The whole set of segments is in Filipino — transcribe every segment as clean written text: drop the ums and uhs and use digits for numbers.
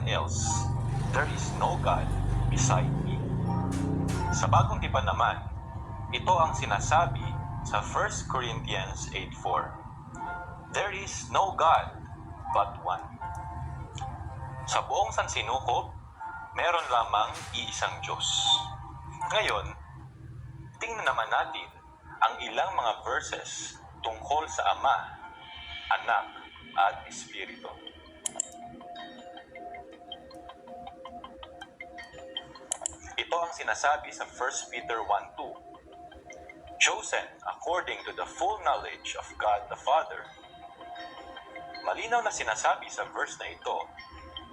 else. There is no God beside me. Sa Bagong Tipan naman, ito ang sinasabi sa 1 Corinthians 8:4. There is no God but one. Sa buong sansinukob, meron lamang iisang Diyos. Ngayon, tingnan naman natin ang ilang mga verses tungkol sa Ama, Anak, at Espiritu. Ito ang sinasabi sa 1 Peter 1:2. Chosen according to the full knowledge of God the Father. Malinaw na sinasabi sa verse na ito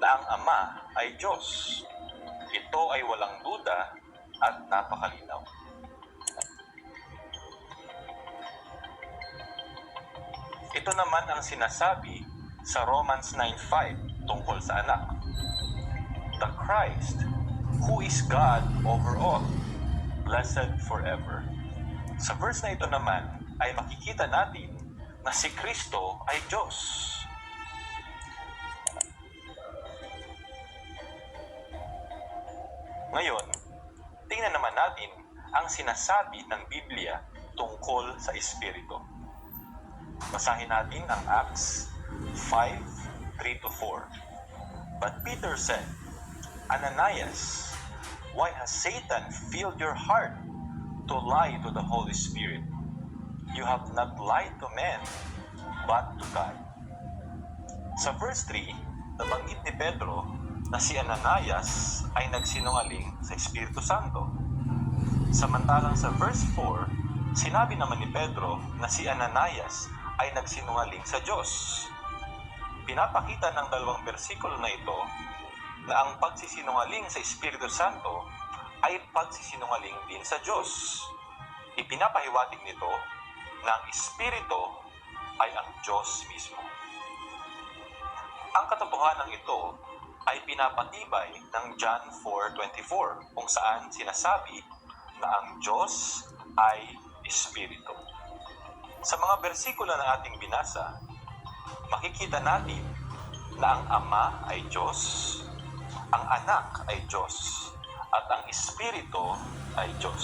na ang Ama ay Diyos. Ito ay walang duda at napakalinaw. Ito naman ang sinasabi sa Romans 9:5 tungkol sa anak. The Christ, who is God over all, blessed forever. Sa verse na ito naman ay makikita natin na si Kristo ay Diyos. Ngayon, tingnan naman natin ang sinasabi ng Biblia tungkol sa Espiritu. Basahin natin ang Acts 5:3-4. But Peter said, Ananias, why has Satan filled your heart to lie to the Holy Spirit? You have not lied to men, but to God. Sa verse 3, nabanggit ni Pedro na si Ananias ay nagsinungaling sa Espiritu Santo. Samantalang sa verse 4, sinabi naman ni Pedro na si Ananias ay nagsinungaling sa Diyos. Pinapakita ng dalawang bersikulo na ito na ang pagsisinungaling sa Espiritu Santo ay pagsisinungaling din sa Diyos. Ipinapahiwatig nito na ang Espiritu ay ang Diyos mismo. Ang katotohanan ito ay pinapatibay ng John 4:24 kung saan sinasabi na ang Diyos ay Espiritu. Sa mga bersikulo na ating binasa, makikita natin na ang Ama ay Diyos, ang Anak ay Diyos, at ang Espiritu ay Diyos.